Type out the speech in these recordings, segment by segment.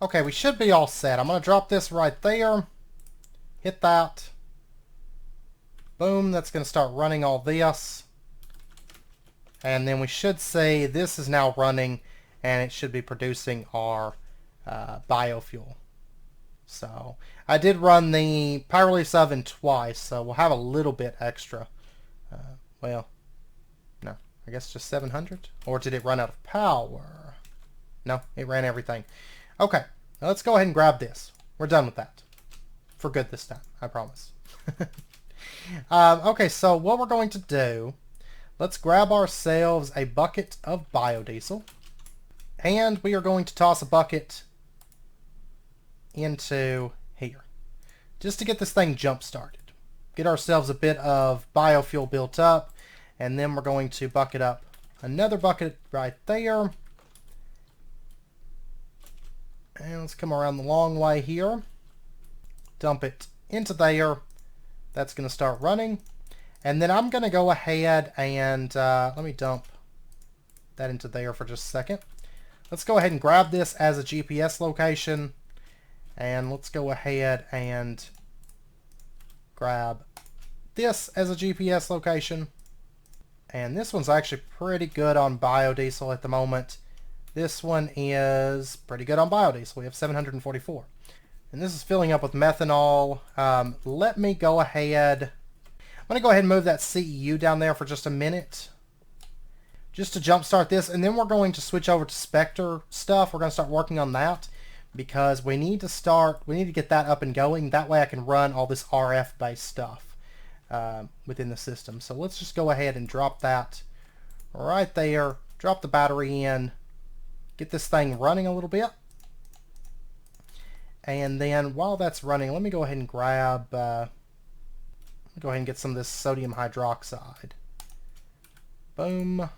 Okay, we should be all set. I'm going to drop this right there. Hit that. Boom, that's going to start running all this. And then we should say this is now running, and it should be producing our biofuel. So I did run the pyrolysis oven twice, so we'll have a little bit extra. Well, no, I guess just 700? Or did it run out of power? No, it ran everything. Okay, now let's go ahead and grab this. We're done with that. For good this time, I promise. Okay, so what we're going to do, let's grab ourselves a bucket of biodiesel. And we are going to toss a bucket into here. Just to get this thing jump started. Get ourselves a bit of biofuel built up. And then we're going to bucket up another bucket right there. And let's come around the long way here. Dump it into there. That's going to start running. And then I'm going to go ahead and let me dump that into there for just a second. Let's go ahead and grab this as a GPS location. And let's go ahead and grab this as a GPS location. And this one's actually pretty good on biodiesel at the moment. This one is pretty good on biodiesel. We have 744. And this is filling up with methanol. Let me go ahead. I'm going to go ahead and move that CEU down there for just a minute. Just to jumpstart this. And then we're going to switch over to specter stuff. We're going to start working on that. Because we need to get that up and going. That way I can run all this RF-based stuff within the system. So let's just go ahead and drop that right there. Drop the battery in. Get this thing running a little bit. And then while that's running, let me go ahead and grab, go ahead and get some of this sodium hydroxide. Boom. And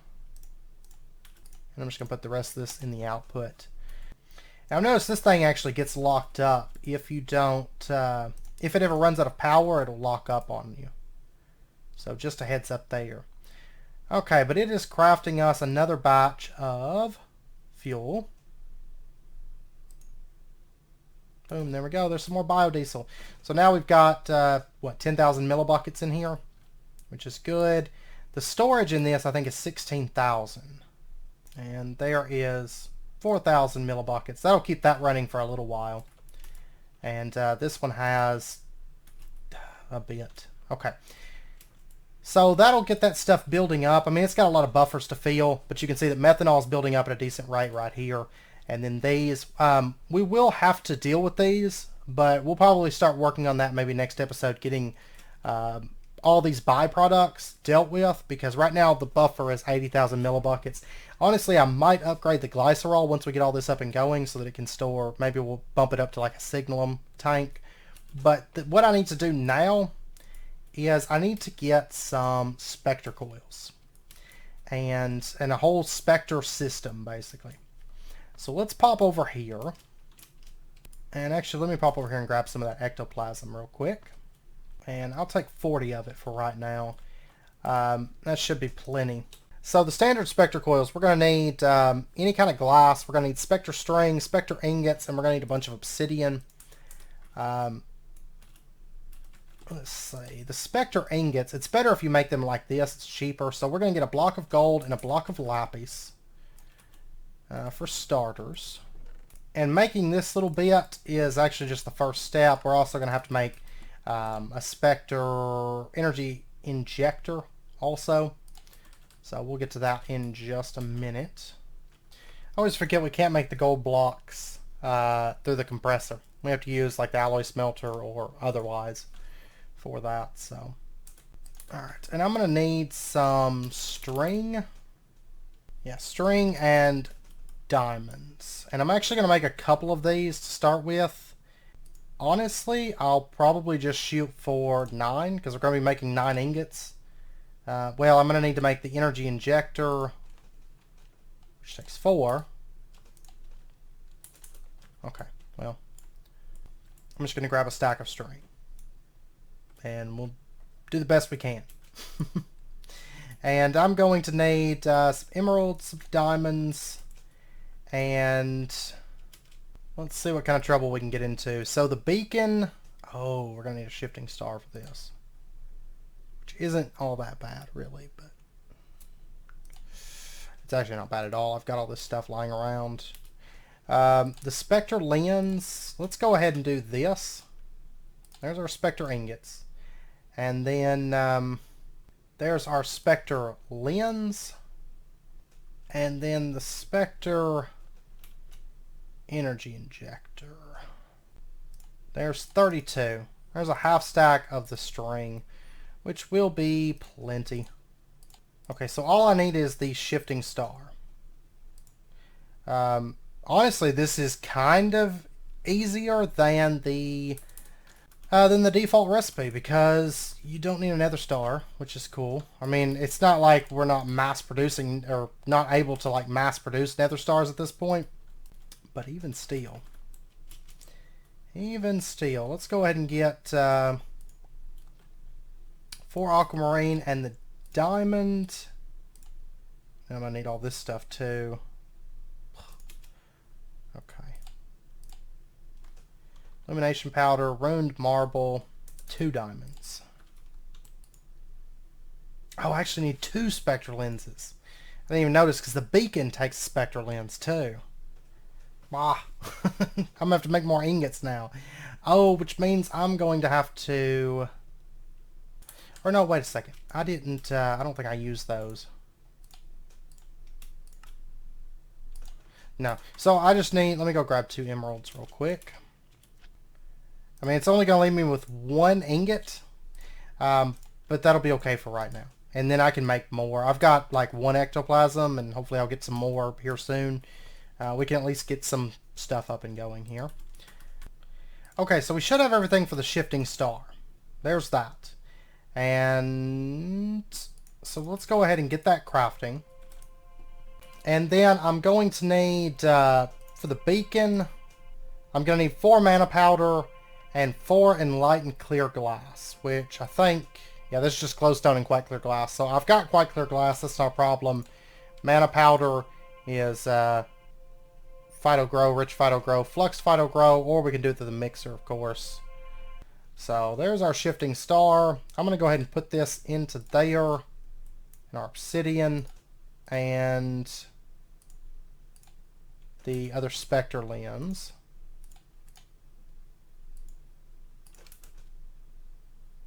I'm just going to put the rest of this in the output. Now notice this thing actually gets locked up. If you don't, if it ever runs out of power, it'll lock up on you. So just a heads up there. Okay, but it is crafting us another batch of fuel. Boom, there we go. There's some more biodiesel. So now we've got, 10,000 millibuckets in here, which is good. The storage in this, I think, is 16,000. And there is 4,000 millibuckets. That'll keep that running for a little while. And this one has a bit. Okay. So that'll get that stuff building up. I mean, it's got a lot of buffers to fill, but you can see that methanol is building up at a decent rate right here. And then these, we will have to deal with these, but we'll probably start working on that maybe next episode, getting all these byproducts dealt with, because right now the buffer is 80,000 millibuckets. Honestly, I might upgrade the glycerol once we get all this up and going so that it can store, maybe we'll bump it up to like a signalum tank. But what I need to do now is I need to get some specter coils and a whole specter system, basically. So let's pop over here. And actually, let me pop over here and grab some of that ectoplasm real quick. And I'll take 40 of it for right now. That should be plenty. So the standard specter coils, we're going to need any kind of glass. We're going to need specter string, specter ingots, and we're going to need a bunch of obsidian. Let's see. The specter ingots, it's better if you make them like this. It's cheaper. So we're going to get a block of gold and a block of lapis for starters. And making this little bit is actually just the first step. We're also going to have to make a specter energy injector also. So we'll get to that in just a minute. I always forget we can't make the gold blocks through the compressor. We have to use like the alloy smelter or otherwise for that. So, alright, and I'm going to need some string. Yeah, string and diamonds. And I'm actually going to make a couple of these to start with. Honestly, I'll probably just shoot for 9 because we're going to be making 9 ingots. Well, I'm going to need to make the energy injector, which takes 4. Okay, well, I'm just going to grab a stack of string. And we'll do the best we can. And I'm going to need some emeralds, some diamonds, and Let's see what kind of trouble we can get into. So the beacon... Oh, we're going to need a shifting star for this. Which isn't all that bad, really, but... It's actually not bad at all. I've got all this stuff lying around. The specter lens... Let's go ahead and do this. There's our specter ingots. And then there's our specter lens. And then the specter energy injector. There's 32. There's a half stack of the string, which will be plenty. Okay, so all I need is the shifting star. Honestly, this is kind of easier than the default recipe because you don't need another star, which is cool. I mean, it's not like we're not mass producing or not able to like mass produce nether stars at this point. But even still, let's go ahead and get 4 aquamarine and the diamond. I'm gonna need all this stuff too. Okay. Illumination powder, ruined marble, 2 diamonds. Oh, I actually need 2 spectral lenses. I didn't even notice because the beacon takes a spectral lens too. Ah, I'm gonna have to make more ingots now. Oh, which means I'm going to have to... Or no, wait a second. I didn't, I don't think I used those. No. So I just need, let me go grab 2 emeralds real quick. I mean, it's only going to leave me with 1 ingot. But that'll be okay for right now. And then I can make more. I've got like 1 ectoplasm and hopefully I'll get some more here soon. We can at least get some stuff up and going here. Okay, so we should have everything for the shifting star. There's that. And so let's go ahead and get that crafting. And then I'm going to need, for the beacon, I'm going to need 4 mana powder and 4 enlightened clear glass, which I think, yeah, this is just glowstone and quite clear glass. So I've got quite clear glass, that's not a problem. Mana powder is Phyto Grow, Rich Phyto Grow, Flux Phyto Grow, or we can do it through the mixer, of course. So there's our shifting star. I'm going to go ahead and put this into there, in our obsidian, and the other specter lens.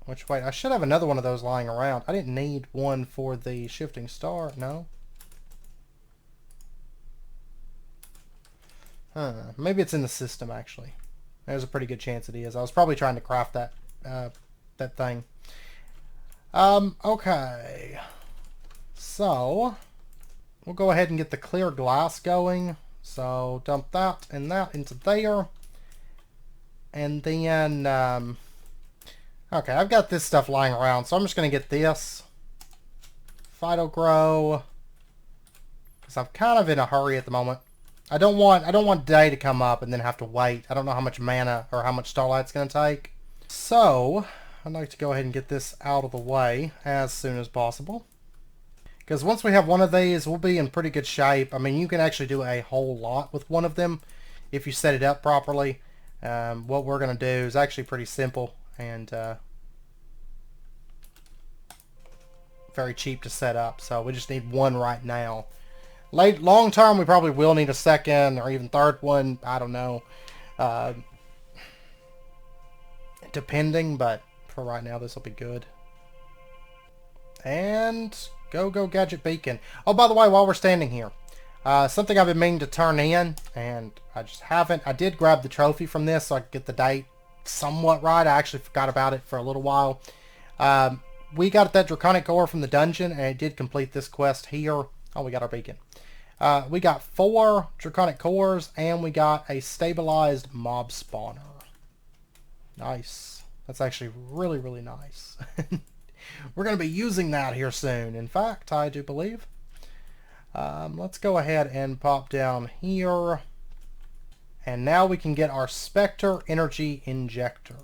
Which, wait, I should have another one of those lying around. I didn't need one for the shifting star, no? Maybe it's in the system, actually. There's a pretty good chance it is. I was probably trying to craft that that thing. Okay. So, we'll go ahead and get the clear glass going. So, dump that and that into there. And then, okay, I've got this stuff lying around, so I'm just going to get this. Phyto Grow. Because I'm kind of in a hurry at the moment. I don't want day to come up and then have to wait. I don't know how much mana or how much starlight it's going to take. So, I'd like to go ahead and get this out of the way as soon as possible. Because once we have one of these, we'll be in pretty good shape. I mean, you can actually do a whole lot with one of them if you set it up properly. What we're going to do is actually pretty simple and very cheap to set up. So, we just need one right now. Long term, we probably will need a second or even third one. I don't know. Depending, but for right now, this will be good. And go gadget beacon. Oh, by the way, while we're standing here, something I've been meaning to turn in, and I just haven't. I did grab the trophy from this so I could get the date somewhat right. I actually forgot about it for a little while. We got that draconic ore from the dungeon, and it did complete this quest here. Oh, we got our beacon. We got 4 draconic cores, and we got a stabilized mob spawner. Nice. That's actually really, really nice. We're going to be using that here soon. In fact, I do believe. Let's go ahead and pop down here. And now we can get our Specter Energy Injector.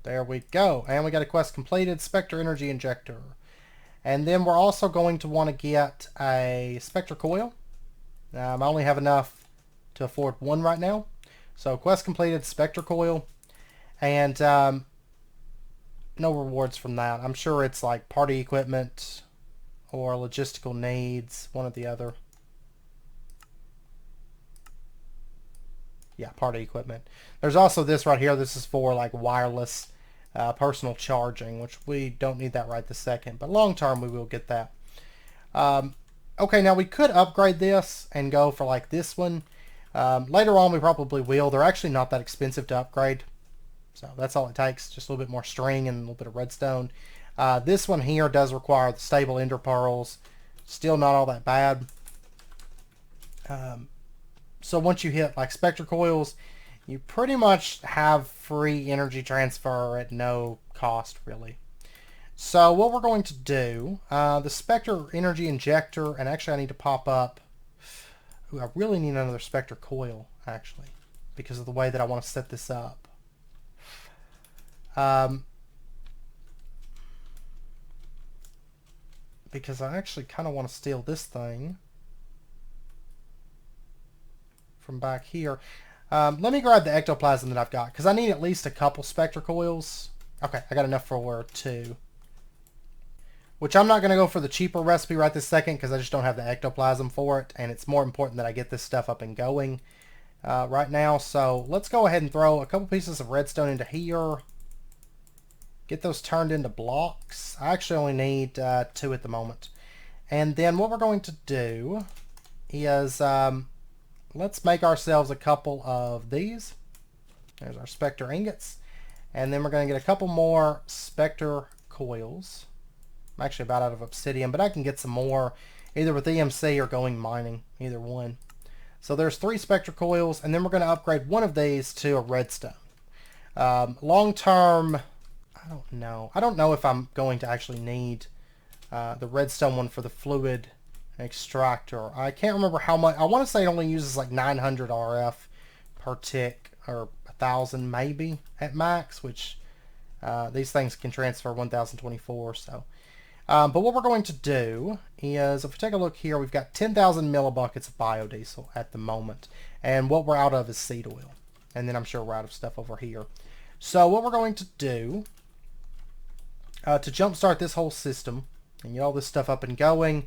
There we go. And we got a quest completed, Specter Energy Injector. And then we're also going to want to get a Spectre Coil. I only have enough to afford 1 right now. So quest completed, specter coil, and no rewards from that. I'm sure it's like party equipment or logistical needs, one or the other. Yeah, party equipment. There's also this right here. This is for like wireless personal charging, which we don't need that right this second, but long term we will get that. Okay, now we could upgrade this and go for like this one. Later on we probably will. They're actually not that expensive to upgrade. So that's all it takes, just a little bit more string and a little bit of redstone. This one here does require the stable ender pearls. Still not all that bad. So once you hit like specter coils, you pretty much have free energy transfer at no cost really. So what we're going to do, the specter energy injector, and actually I need to pop up, ooh, I really need another specter coil actually, because of the way that I want to set this up. Because I actually kind of want to steal this thing from back here. Let me grab the ectoplasm that I've got, because I need at least a couple specter coils. Okay, I got enough for 2. Which I'm not going to go for the cheaper recipe right this second, because I just don't have the ectoplasm for it, and it's more important that I get this stuff up and going right now. So let's go ahead and throw a couple pieces of redstone into here. Get those turned into blocks. I actually only need 2 at the moment. And then what we're going to do is let's make ourselves a couple of these. There's our specter ingots. And then we're going to get a couple more specter coils. I'm actually about out of obsidian, but I can get some more either with EMC or going mining, either one. So there's 3 specter coils, and then we're going to upgrade one of these to a redstone. Long term, I don't know. I don't know if I'm going to actually need the redstone one for the fluid extractor. I can't remember how much. I want to say it only uses like 900 RF per tick, or 1,000 maybe at max, which these things can transfer 1,024. So, but what we're going to do is, if we take a look here, we've got 10,000 millibuckets of biodiesel at the moment, and what we're out of is seed oil, and then I'm sure we're out of stuff over here. So what we're going to do to jumpstart this whole system and get all this stuff up and going,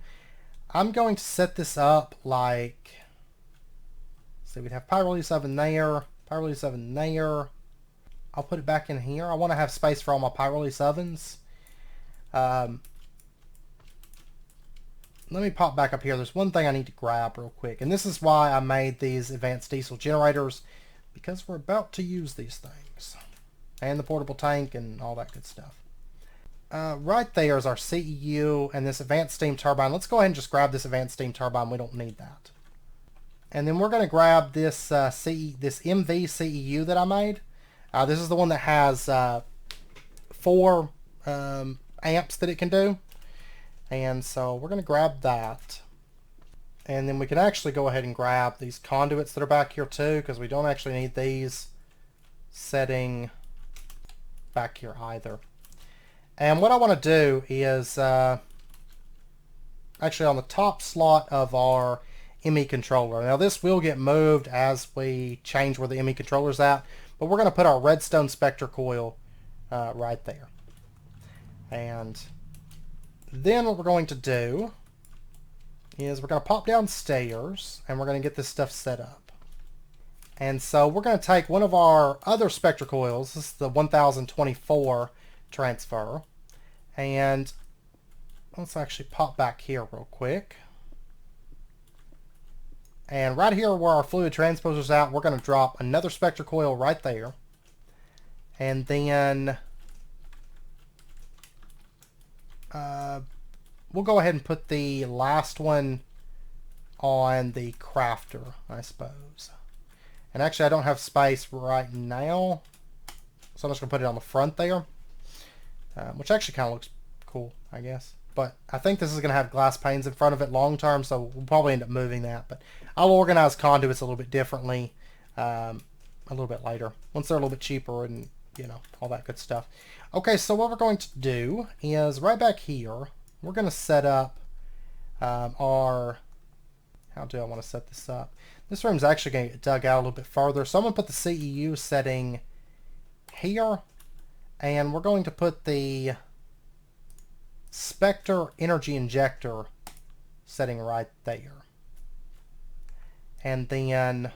I'm going to set this up like, so we'd have pyrolysis oven there, pyrolysis oven there. I'll put it back in here. I want to have space for all my pyrolysis ovens. Let me pop back up here. There's one thing I need to grab real quick, and this is why I made these advanced diesel generators, because we're about to use these things, and the portable tank and all that good stuff. Right there is our CEU and this advanced steam turbine. Let's go ahead and just grab this advanced steam turbine. We don't need that. And then we're going to grab this this MV CEU that I made. This is the one that has 4 amps that it can do. And so we're going to grab that. And then we can actually go ahead and grab these conduits that are back here too, because we don't actually need these setting back here either. And what I want to do is actually on the top slot of our ME controller. Now this will get moved as we change where the ME controller is at, but we're going to put our redstone specter coil right there. And then what we're going to do is we're going to pop downstairs and we're going to get this stuff set up. And so we're going to take one of our other specter coils, this is the 1024 transfer, and let's actually pop back here real quick. And right here where our fluid transposer is at, we're going to drop another specter coil right there. And then we'll go ahead and put the last one on the crafter, I suppose. And actually I don't have space right now, so I'm just going to put it on the front there, which actually kind of looks cool, I guess. But I think this is going to have glass panes in front of it long term, so we'll probably end up moving that. But I'll organize conduits a little bit differently a little bit later, once they're a little bit cheaper and, you know, all that good stuff. Okay, so what we're going to do is right back here, we're going to set up our... How do I want to set this up? This room's actually going to get dug out a little bit further. So I'm going to put the CEU setting here. And we're going to put the specter energy injector setting right there. And then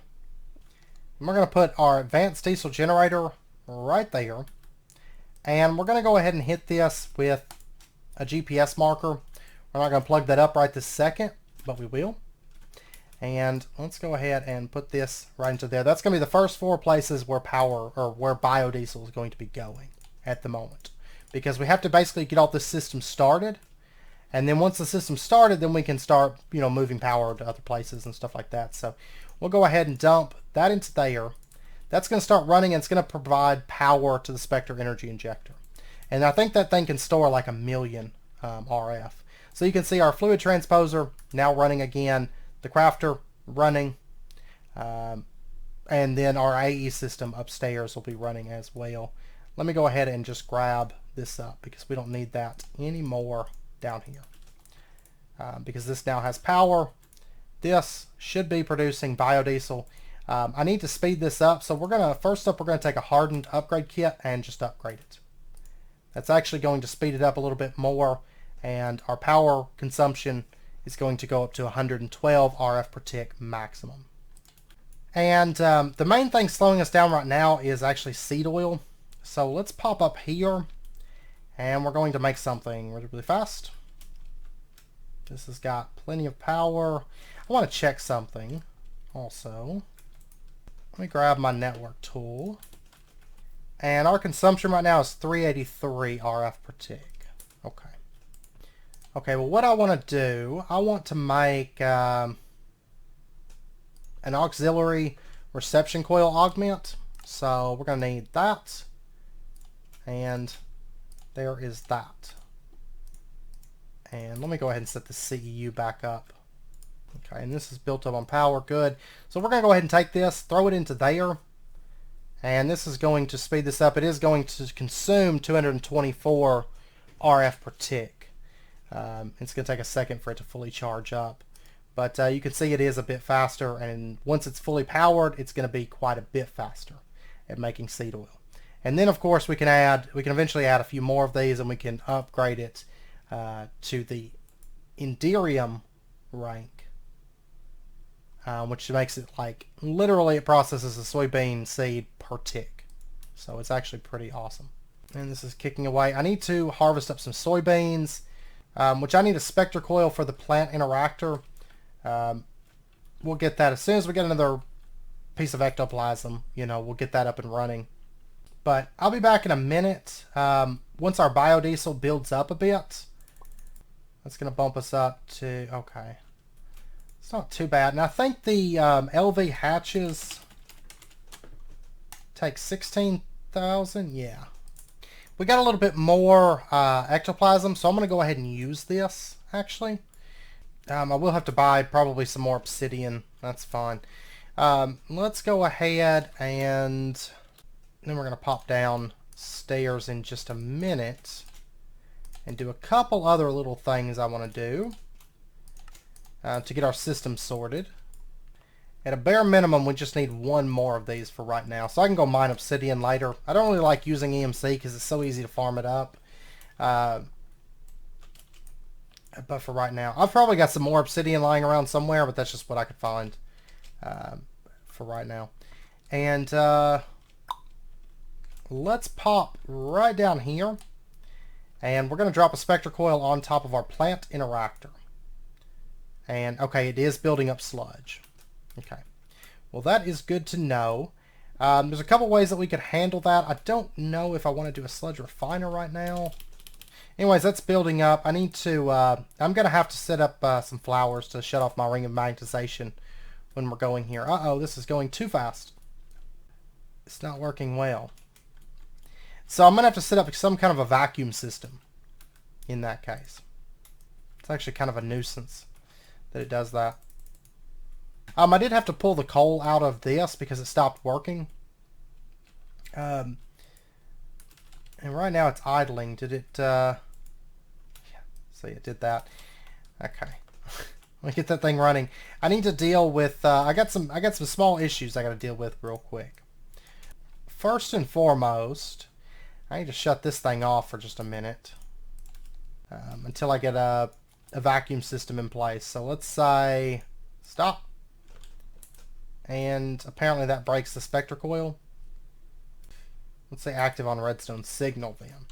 we're going to put our advanced diesel generator right there. And we're going to go ahead and hit this with a GPS marker. We're not going to plug that up right this second, but we will. And let's go ahead and put this right into there. That's going to be the first 4 places where power, or where biodiesel is going to be going at the moment. Because we have to basically get all this system started. And then once the system's started, then we can start, moving power to other places and stuff like that. So we'll go ahead and dump that into there. That's going to start running, and it's going to provide power to the Spectre energy injector. And I think that thing can store like 1 million RF. So you can see our fluid transposer now running again, the crafter running, and then our AE system upstairs will be running as well. Let me go ahead and just grab this up because we don't need that anymore down here. Because this now has power. This should be producing biodiesel. I need to speed this up, so first up we're going to take a hardened upgrade kit and just upgrade it. That's actually going to speed it up a little bit more, and our power consumption is going to go up to 112 RF per tick maximum. And the main thing slowing us down right now is actually seed oil. So let's pop up here, and we're going to make something really, really fast. This has got plenty of power. I want to check something also. Let me grab my network tool. And our consumption right now is 383 RF per tick. Okay. Okay, well what I want to do, I want to make an auxiliary reception coil augment. So we're going to need that. And there is that. And let me go ahead and set the CEU back up. Okay, and this is built up on power. Good. So we're going to go ahead and take this, throw it into there. And this is going to speed this up. It is going to consume 224 RF per tick. It's going to take a second for it to fully charge up. But you can see it is a bit faster. And once it's fully powered, it's going to be quite a bit faster at making seed oil. And then, of course, we can eventually add a few more of these, and we can upgrade it to the Inderium rank, which makes it like literally it processes a soybean seed per tick. So it's actually pretty awesome. And this is kicking away. I need to harvest up some soybeans, which I need a specter coil for the plant interactor. We'll get that as soon as we get another piece of ectoplasm. We'll get that up and running. But I'll be back in a minute. Once our biodiesel builds up a bit, that's going to bump us up to, okay. It's not too bad. And I think the LV hatches take 16,000. Yeah. We got a little bit more ectoplasm, so I'm going to go ahead and use this, actually. I will have to buy probably some more obsidian. That's fine. Let's go ahead and then we're going to pop down stairs in just a minute and do a couple other little things I want to do to get our system sorted. At a bare minimum, we just need one more of these for right now. So I can go mine obsidian later. I don't really like using EMC because it's so easy to farm it up. But for right now, I've probably got some more obsidian lying around somewhere, but that's just what I could find for right now. And let's pop right down here, and we're going to drop a specter coil on top of our plant interactor. And okay, it is building up sludge. Okay, well that is good to know. There's a couple ways that we could handle that. I don't know if I want to do a sludge refiner right now. Anyways, that's building up. I need to, I'm going to have to set up some flowers to shut off my ring of magnetization when we're going here. Uh-oh, this is going too fast. It's not working well. So I'm going to have to set up some kind of a vacuum system in that case. It's actually kind of a nuisance that it does that. I did have to pull the coal out of this because it stopped working. And right now it's idling. Did it, yeah, see, it did that. Okay. me get that thing running. I need to deal with. I got some small issues I got to deal with real quick. First and foremost, I need to shut this thing off for just a minute until I get a vacuum system in place. So let's say stop. And apparently that breaks the specter coil. Let's say active on redstone signal then.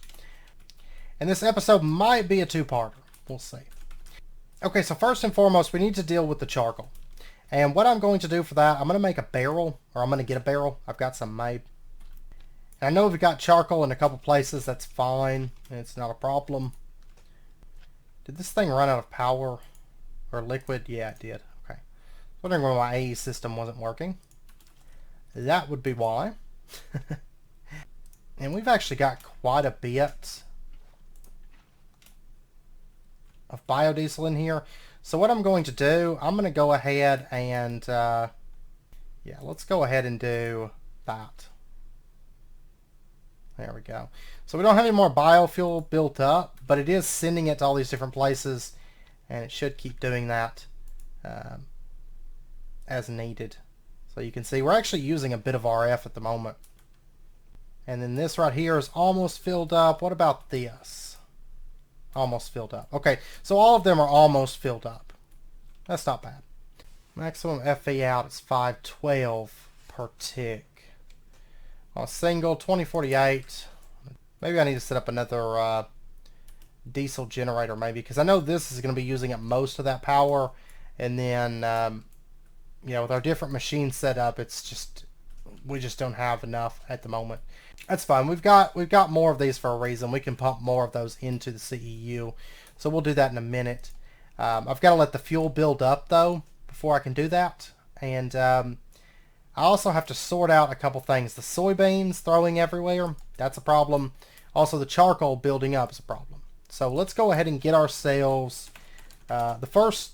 And this episode might be a two-parter. We'll see. Okay, so first and foremost, we need to deal with the charcoal. And what I'm going to do for that, I'm going to make a barrel, or I'm going to get a barrel. I've got some made. And I know we've got charcoal in a couple places. That's fine. It's not a problem. Did this thing run out of power or liquid? Yeah, it did. Okay. Wondering why my AE system wasn't working. That would be why. And we've actually got quite a bit of biodiesel in here. So what I'm going to do, I'm going to go ahead and yeah, let's go ahead and do that. There we go. So we don't have any more biofuel built up, but it is sending it to all these different places, and it should keep doing that as needed. So you can see we're actually using a bit of RF at the moment. And then this right here is almost filled up. What about this? Almost filled up. Okay, so all of them are almost filled up. That's not bad. Maximum FE out is 512 per tick. On a single, 2048. Maybe I need to set up another diesel generator maybe, because I know this is going to be using up most of that power. And then, you know, with our different machines set up, it's just, we just don't have enough at the moment. That's fine. We've got more of these for a reason. We can pump more of those into the CEU. So we'll do that in a minute. I've got to let the fuel build up though before I can do that. And I also have to sort out a couple things. The soybeans throwing everywhere, that's a problem. Also the charcoal building up is a problem. So let's go ahead and get ourselves, the first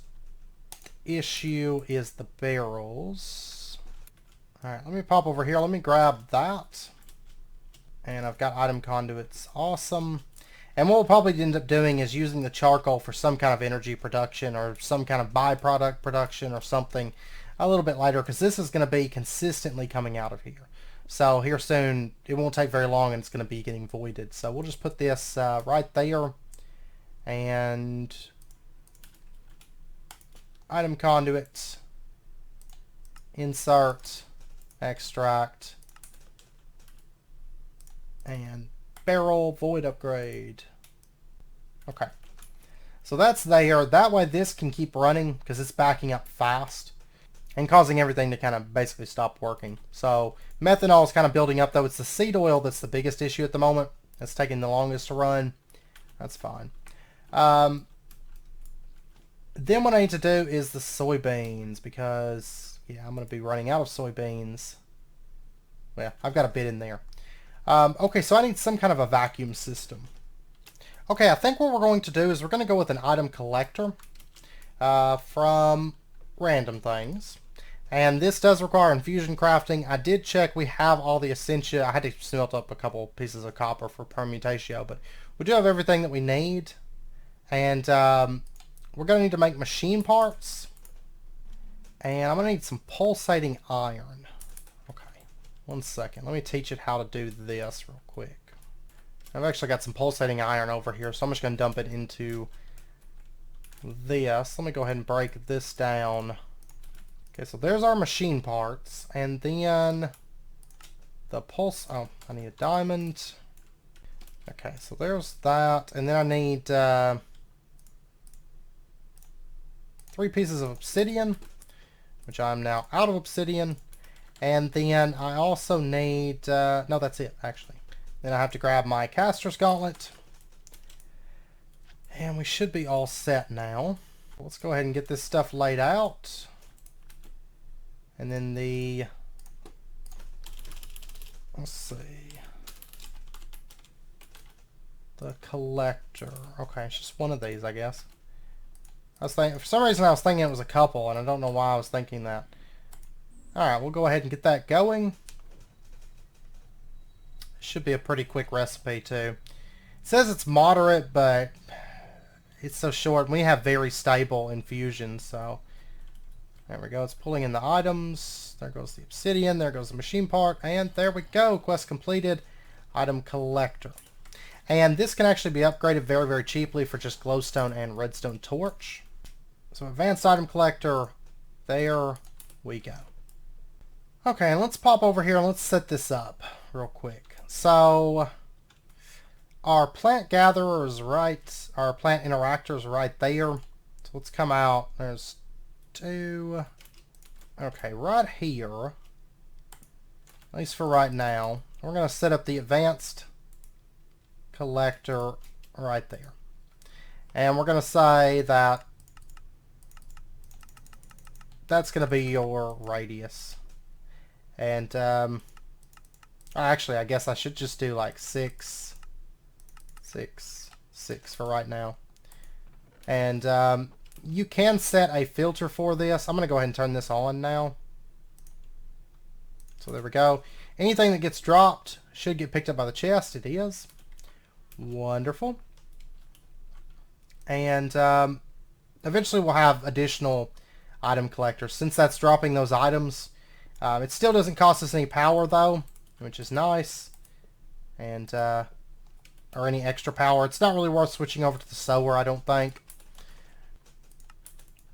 issue is the barrels. Alright, let me pop over here. Let me grab that. And I've got item conduits. Awesome. And what we'll probably end up doing is using the charcoal for some kind of energy production or some kind of byproduct production or something a little bit later, because this is going to be consistently coming out of here. So here soon, it won't take very long and it's going to be getting voided. So we'll just put this right there. And item conduit, insert, extract, and barrel void upgrade. Okay, so that's there. That way this can keep running because it's backing up fast and causing everything to kind of basically stop working. So methanol is kind of building up though. It's the seed oil that's the biggest issue at the moment. That's taking the longest to run. That's fine. Then what I need to do is the soybeans, because yeah, I'm going to be running out of soybeans. Well, I've got a bit in there. Okay, so I need some kind of a vacuum system. Okay, I think what we're going to do is we're going to go with an item collector from random things. And this does require infusion crafting. I did check we have all the essentia. I had to smelt up a couple pieces of copper for permutatio, but we do have everything that we need. And we're going to need to make machine parts. And I'm going to need some pulsating iron. One second. Let me teach it how to do this real quick. I've actually got some pulsating iron over here, so I'm just going to dump it into this. Let me go ahead and break this down. Okay, so there's our machine parts. And then the pulse... Oh, I need a diamond. Okay, so there's that. And then I need 3 pieces of obsidian, which I'm now out of obsidian. And then I also need, no, that's it, actually. Then I have to grab my caster's gauntlet. And we should be all set now. Let's go ahead and get this stuff laid out. And then let's see. The collector. Okay, it's just one of these, I guess. I was thinking, for some reason I was thinking it was a couple, and I don't know why I was thinking that. Alright, we'll go ahead and get that going. Should be a pretty quick recipe too. It says it's moderate, but it's so short. We have very stable infusion, so there we go. It's pulling in the items. There goes the obsidian. There goes the machine part. And there we go. Quest completed. Item collector. And this can actually be upgraded very, very cheaply for just glowstone and redstone torch. So advanced item collector. There we go. Okay, and let's pop over here and let's set this up real quick. So our plant gatherer is right. Our plant interactor is right there. So let's come out. There's 2. Okay, right here, at least for right now, we're going to set up the advanced collector right there. And we're going to say that that's going to be your radius. And actually, I guess I should just do like 6, 6, 6 for right now. And you can set a filter for this. I'm going to go ahead and turn this on now. So there we go. Anything that gets dropped should get picked up by the chest. It is. Wonderful. And eventually we'll have additional item collectors. Since that's dropping those items, it still doesn't cost us any power though, which is nice. And or any extra power. It's not really worth switching over to the sower, I don't think.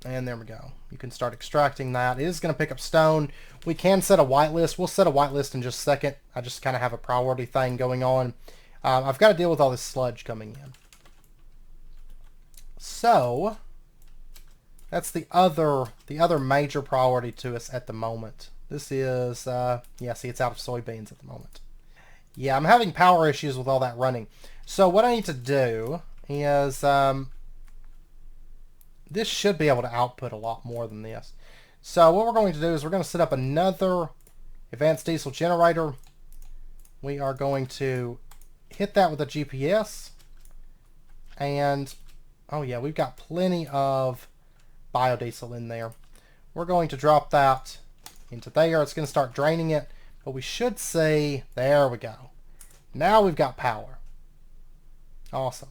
And there we go. You can start extracting that. It is going to pick up stone. We can set a whitelist. We'll set a whitelist in just a second. I just kind of have a priority thing going on. I've got to deal with all this sludge coming in. So that's the other major priority to us at the moment. This is yeah, see, it's out of soybeans at the moment. Yeah, I'm having power issues with all that running. So what I need to do is this should be able to output a lot more than this. So what we're going to do is we're going to set up another advanced diesel generator. We are going to hit that with a GPS. And, oh yeah, we've got plenty of biodiesel in there. We're going to drop that into there. It's going to start draining it. But we should see, there we go. Now we've got power. Awesome.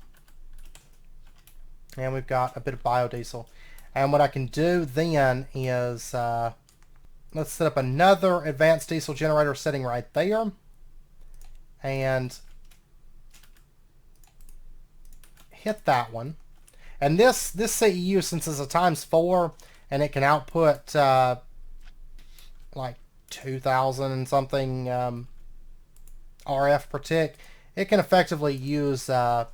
And we've got a bit of biodiesel. And what I can do then is, let's set up another advanced diesel generator sitting right there. And hit that one. And this CEU, since it's a ×4, and it can output like 2,000 and something RF per tick, it can effectively use 4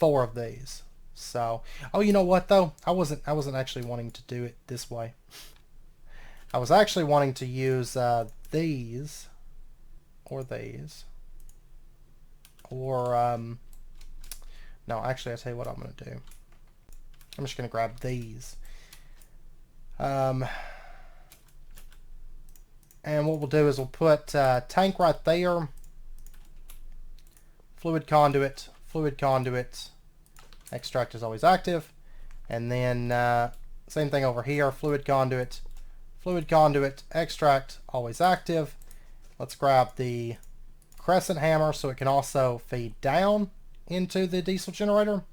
of these. So, oh, you know what though? I wasn't actually wanting to do it this way. I was actually wanting to use these, or these, or no, actually, I'll tell you what I'm going to do. I'm just going to grab these. And what we'll do is we'll put tank right there, fluid conduit, extract is always active, and then same thing over here, fluid conduit, extract always active. Let's grab the crescent hammer so it can also feed down into the diesel generator,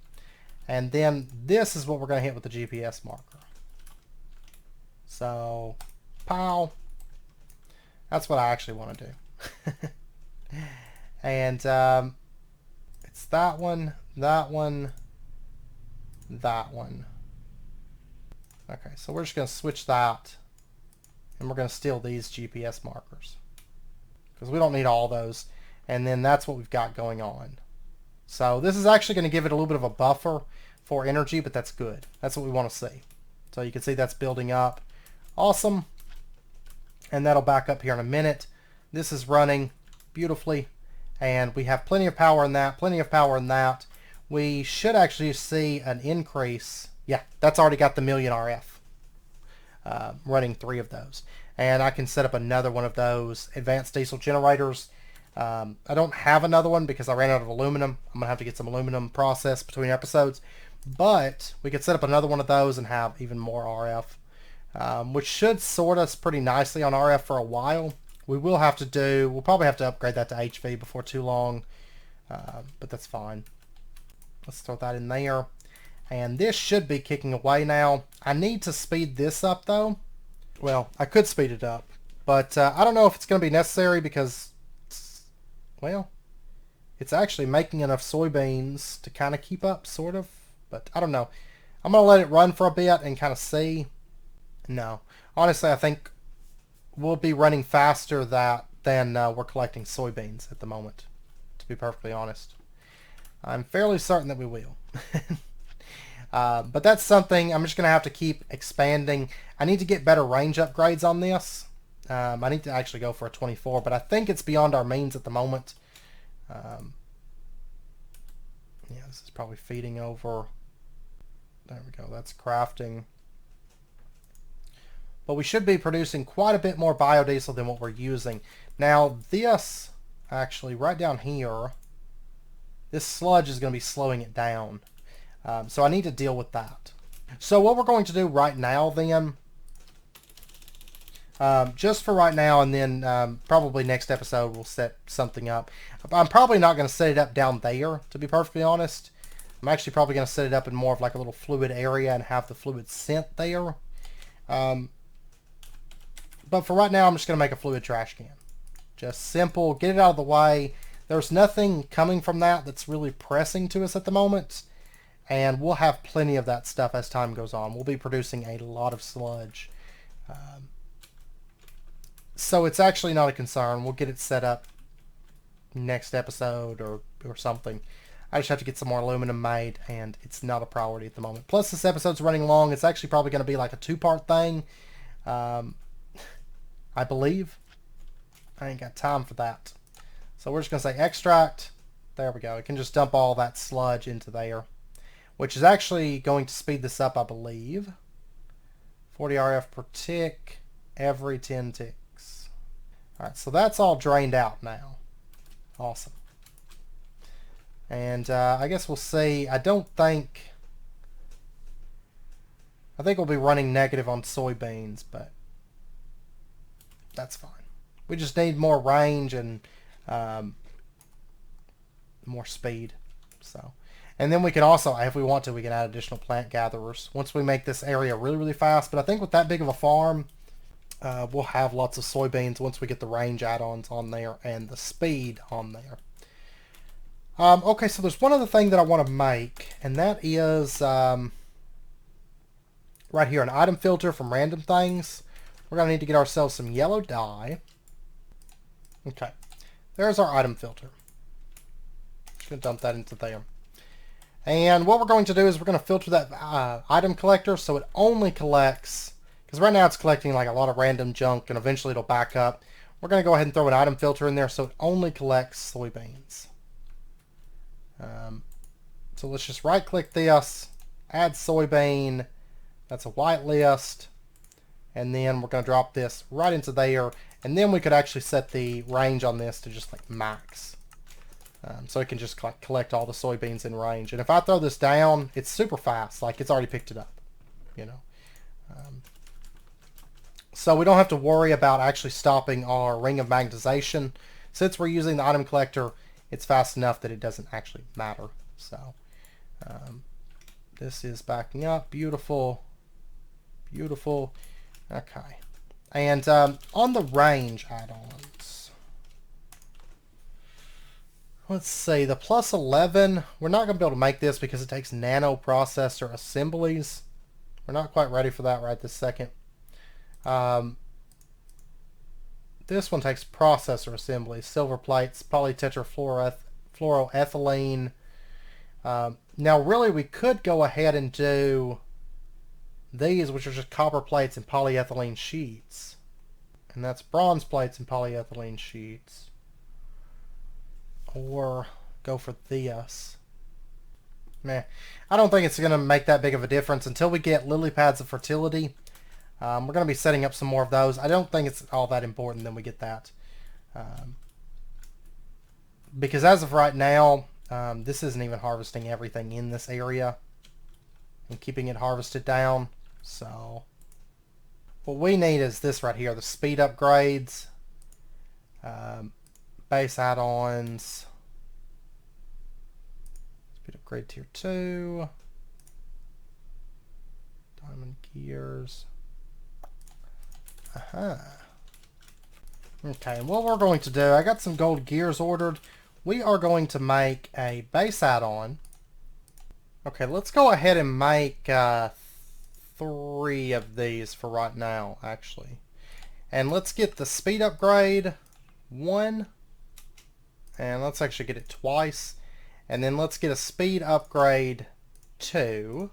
and then this is what we're going to hit with the GPS marker. So, pow. That's what I actually want to do. And it's that one, that one, that one. Okay, so we're just going to switch that, and we're going to steal these GPS markers because we don't need all those. And then that's what we've got going on. So this is actually going to give it a little bit of a buffer for energy, but that's good. That's what we want to see. So you can see that's building up. Awesome. And that'll back up here in a minute. This is running beautifully, and we have plenty of power in that, plenty of power in that. We should actually see an increase. Yeah, that's already got the million RF. Running 3 of those. And I can set up another one of those advanced diesel generators. I don't have another one because I ran out of aluminum. I'm going to have to get some aluminum processed between episodes. But we could set up another one of those and have even more RF. Which should sort us pretty nicely on RF for a while. We'll probably have to upgrade that to HV before too long. But that's fine. Let's throw that in there. And this should be kicking away now. I need to speed this up though. Well, I could speed it up, but I don't know if it's going to be necessary because, well, it's actually making enough soybeans to kind of keep up, sort of. But I don't know. I'm going to let it run for a bit and kind of see. No. Honestly, I think we'll be running faster than we're collecting soybeans at the moment, to be perfectly honest. I'm fairly certain that we will. But that's something I'm just going to have to keep expanding. I need to get better range upgrades on this. I need to actually go for a 24, but I think it's beyond our means at the moment. Yeah, this is probably feeding over. There we go. That's crafting. But we should be producing quite a bit more biodiesel than what we're using. Now this, actually, right down here, this sludge is going to be slowing it down. So I need to deal with that. So what we're going to do right now then, just for right now, and then probably next episode we'll set something up. I'm probably not going to set it up down there, to be perfectly honest. I'm actually probably going to set it up in more of like a little fluid area and have the fluid sent there. But for right now, I'm just going to make a fluid trash can. Just simple, get it out of the way. There's nothing coming from that that's really pressing to us at the moment. And we'll have plenty of that stuff as time goes on. We'll be producing a lot of sludge. So it's actually not a concern. We'll get it set up next episode or something. I just have to get some more aluminum made, and it's not a priority at the moment. Plus, this episode's running long. It's actually probably going to be like a 2-part thing. I believe. I ain't got time for that. So we're just going to say extract. There we go. It can just dump all that sludge into there, which is actually going to speed this up, I believe. 40 RF per tick every 10 ticks. Alright, so that's all drained out now. Awesome. And I guess we'll see. I think we'll be running negative on soybeans, but that's fine. We just need more range and more speed. So, and then we can also, if we want to, we can add additional plant gatherers once we make this area really, really fast. But I think with that big of a farm, we'll have lots of soybeans once we get the range add-ons on there and the speed on there. Okay, so there's one other thing that I want to make, and that is right here, an item filter from random things. We're going to need to get ourselves some yellow dye. Okay, there's our item filter. Just going to dump that into there. And what we're going to do is we're going to filter that item collector so it only collects, because right now it's collecting like a lot of random junk and eventually it'll back up. We're going to go ahead and throw an item filter in there so it only collects soybeans. So let's just right click this, add soybean, that's a white list, and then we're going to drop this right into there, and then we could actually set the range on this to just like max. So it can just collect all the soybeans in range. And if I throw this down, it's super fast, like it's already picked it up, you know. So we don't have to worry about actually stopping our ring of magnetization. Since we're using the item collector, it's fast enough that it doesn't actually matter. So this is backing up. Beautiful. Beautiful. Okay. And on the range add-ons, let's see, the plus 11, we're not going to be able to make this because it takes nano processor assemblies. We're not quite ready for that right this second. This one takes processor assemblies, silver plates, polytetrafluoroethylene. Now really we could go ahead and do these, which are just copper plates and polyethylene sheets. And that's bronze plates and polyethylene sheets. Or go for this. Meh. I don't think it's going to make that big of a difference until we get lily pads of fertility. We're going to be setting up some more of those. I don't think it's all that important that we get that. Because as of right now, this isn't even harvesting everything in this area and keeping it harvested down. So what we need is this right here, the speed upgrades, base add-ons, speed upgrade tier 2, gears. Okay, and what we're going to do, I got some gold gears ordered. We are going to make a base add-on. Okay, let's go ahead and make 3 of these for right now, actually. And let's get the speed upgrade 1. And let's actually get it twice. And then let's get a speed upgrade 2.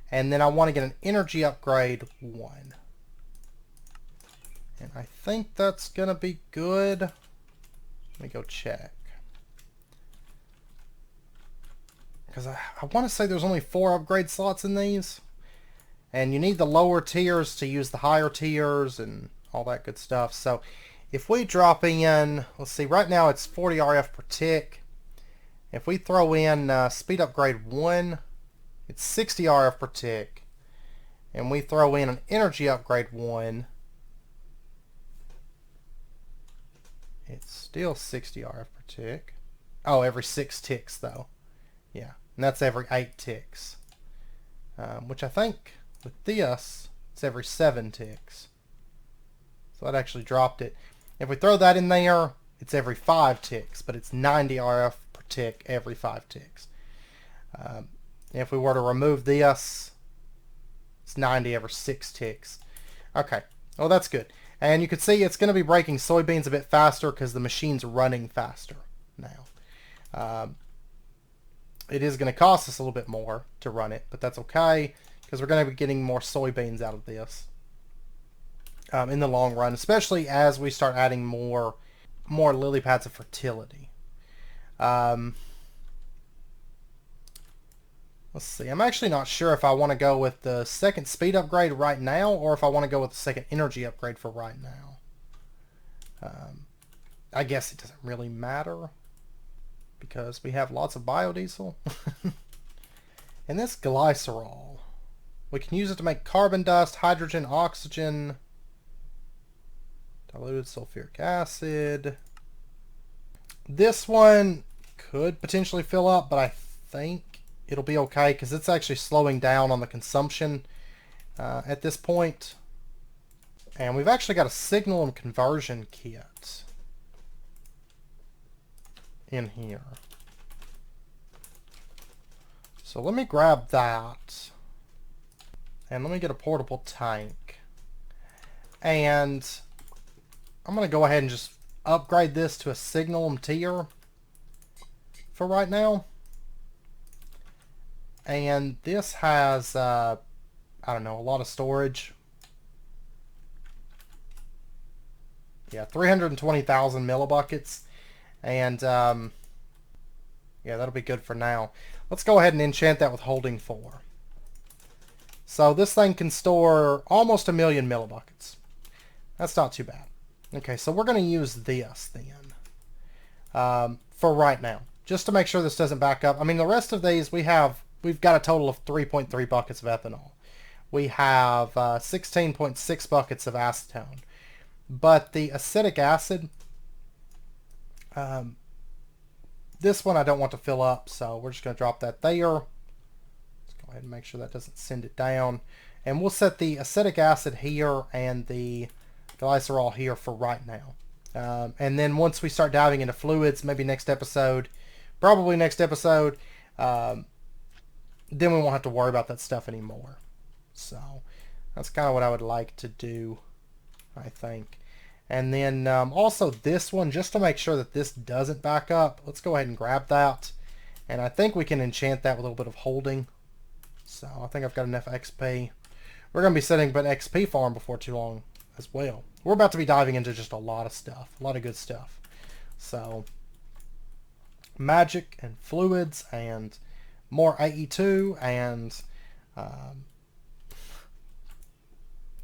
And then I want to get an energy upgrade 1. And I think that's going to be good. Let me go check. Because I want to say there's only 4 upgrade slots in these. And you need the lower tiers to use the higher tiers and all that good stuff. So if we drop in, let's see, right now it's 40 RF per tick. If we throw in speed upgrade 1, it's 60 RF per tick. And we throw in an energy upgrade 1, it's still 60 RF per tick. Oh, every 6 ticks though. Yeah, and that's every 8 ticks. Which I think with this, it's every 7 ticks. So that actually dropped it. If we throw that in there, it's every 5 ticks, but it's 90 RF per tick every 5 ticks. If we were to remove this, it's 90 every 6 ticks. Okay, well that's good. And you can see it's going to be breaking soybeans a bit faster because the machine's running faster now. It is going to cost us a little bit more to run it, but that's okay because we're going to be getting more soybeans out of this in the long run, especially as we start adding more lily pads of fertility. Let's see. I'm actually not sure if I want to go with the second speed upgrade right now or if I want to go with the second energy upgrade for right now. I guess it doesn't really matter because we have lots of biodiesel. And this glycerol, we can use it to make carbon dust, hydrogen, oxygen, diluted sulfuric acid. This one could potentially fill up, but I think it'll be okay because it's actually slowing down on the consumption at this point. And we've actually got a signal and conversion kit in here. So let me grab that. And let me get a portable tank. And I'm going to go ahead and just upgrade this to a signal tier for right now. And this has, I don't know, a lot of storage. Yeah, 320,000 millibuckets. And, yeah, that'll be good for now. Let's go ahead and enchant that with holding 4. So this thing can store almost 1,000,000 millibuckets. That's not too bad. Okay, so we're going to use this then for right now, just to make sure this doesn't back up. I mean, the rest of these we've got a total of 3.3 buckets of ethanol. We have 16.6 buckets of acetone. But the acetic acid, this one I don't want to fill up, so we're just going to drop that there. Let's go ahead and make sure that doesn't send it down. And we'll set the acetic acid here and the glycerol here for right now. And then once we start diving into fluids, maybe next episode, probably next episode, then we won't have to worry about that stuff anymore. So that's kind of what I would like to do, I think. And then also this one, just to make sure that this doesn't back up, let's go ahead and grab that. And I think we can enchant that with a little bit of holding. So I think I've got enough XP. We're going to be setting up an XP farm before too long as well. We're about to be diving into just a lot of stuff, a lot of good stuff. So magic and fluids and more AE2 and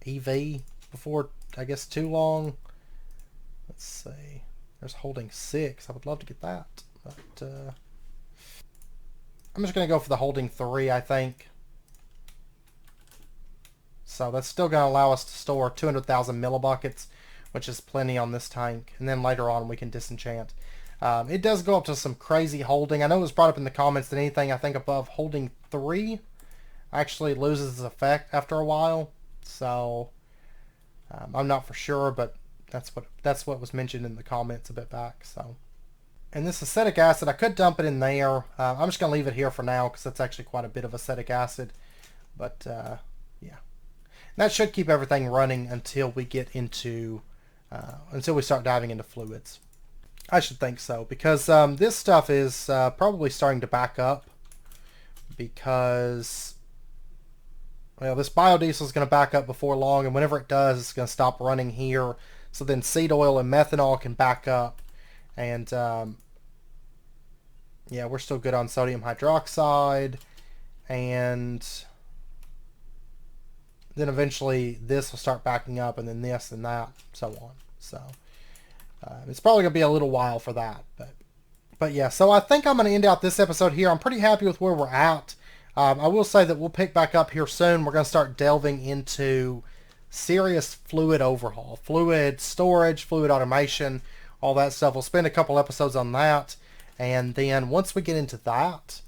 EV before, I guess, too long. Let's see. There's holding 6. I would love to get that. But I'm just going to go for the holding 3, I think. So that's still going to allow us to store 200,000 millibuckets, which is plenty on this tank. And then later on we can disenchant. It does go up to some crazy holding. I know it was brought up in the comments that anything I think above holding 3 actually loses its effect after a while. So I'm not for sure, but that's what was mentioned in the comments a bit back. So, and this acetic acid, I could dump it in there. I'm just gonna leave it here for now because that's actually quite a bit of acetic acid. But yeah, that should keep everything running until we get into until we start diving into fluids. I should think so, because this stuff is probably starting to back up, because, well, this biodiesel is going to back up before long, and whenever it does, it's going to stop running here. So then seed oil and methanol can back up, and yeah, we're still good on sodium hydroxide, and then eventually this will start backing up, and then this and that, so on. So it's probably going to be a little while for that, but yeah. So I think I'm going to end out this episode here. I'm pretty happy with where we're at. I will say that we'll pick back up here soon. We're going to start delving into serious fluid overhaul, fluid storage, fluid automation, all that stuff. We'll spend a couple episodes on that, and then once we get into that,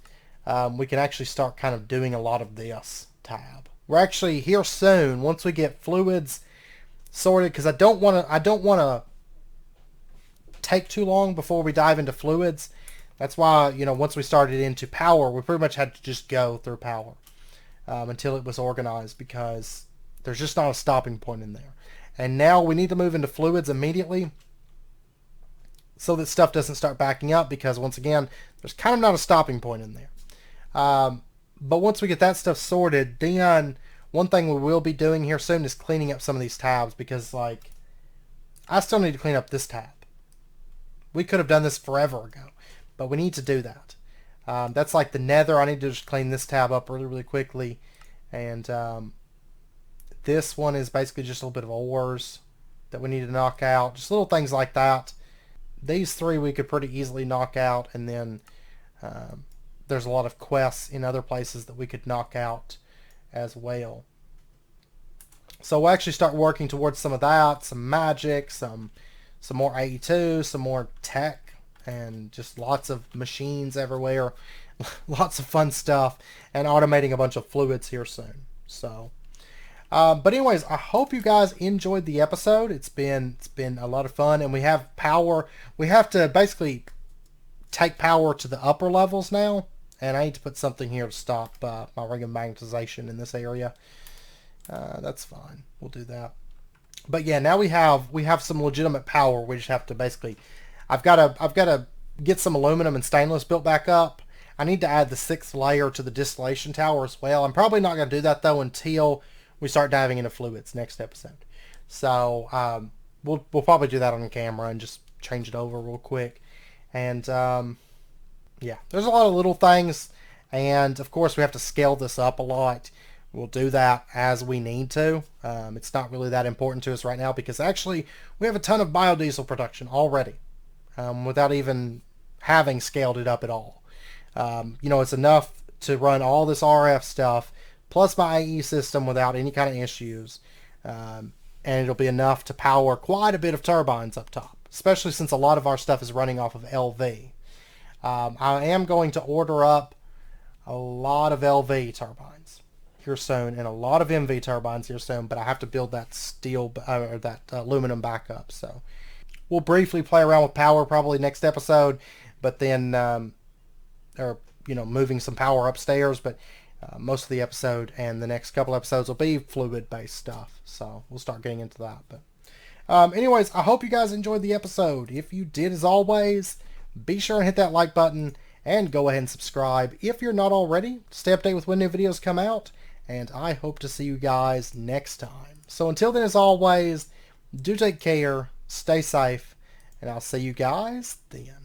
we can actually start kind of doing a lot of this tab. We're actually here soon once we get fluids sorted, because I don't want to take too long before we dive into fluids. That's why, you know, once we started into power, we pretty much had to just go through power until it was organized, because there's just not a stopping point in there. And now we need to move into fluids immediately so that stuff doesn't start backing up, because once again, there's kind of not a stopping point in there. But once we get that stuff sorted, then one thing we will be doing here soon is cleaning up some of these tabs, because, like, I still need to clean up this tab. We could have done this forever ago, but we need to do that. That's like the nether. I need to just clean this tab up really, really quickly. And this one is basically just a little bit of ores that we need to knock out. Just little things like that. These three we could pretty easily knock out, and then there's a lot of quests in other places that we could knock out as well. So we'll actually start working towards some of that, some magic, some more AE2, some more tech, and just lots of machines everywhere. Lots of fun stuff, and automating a bunch of fluids here soon. So, but anyways, I hope you guys enjoyed the episode. It's been a lot of fun, and we have power. We have to basically take power to the upper levels now, and I need to put something here to stop my ring of magnetization in this area. That's fine. We'll do that. But yeah, now we have some legitimate power. We just have to basically, I've got to get some aluminum and stainless built back up. I need to add the 6th layer to the distillation tower as well. I'm probably not going to do that though until we start diving into fluids next episode. So we'll probably do that on camera and just change it over real quick. And yeah, there's a lot of little things, and of course we have to scale this up a lot. We'll do that as we need to. It's not really that important to us right now, because actually we have a ton of biodiesel production already without even having scaled it up at all. You know, it's enough to run all this RF stuff plus my AE system without any kind of issues. And it'll be enough to power quite a bit of turbines up top, especially since a lot of our stuff is running off of LV. I am going to order up a lot of LV turbines here soon, and a lot of MV turbines here soon, but I have to build that steel or that aluminum backup. So we'll briefly play around with power probably next episode, but then or you know, moving some power upstairs. But most of the episode and the next couple episodes will be fluid based stuff, so we'll start getting into that. But anyways, I hope you guys enjoyed the episode. If you did, as always, be sure and hit that like button and go ahead and subscribe if you're not already to stay updated with when new videos come out. And I hope to see you guys next time. So until then, as always, do take care, stay safe, and I'll see you guys then.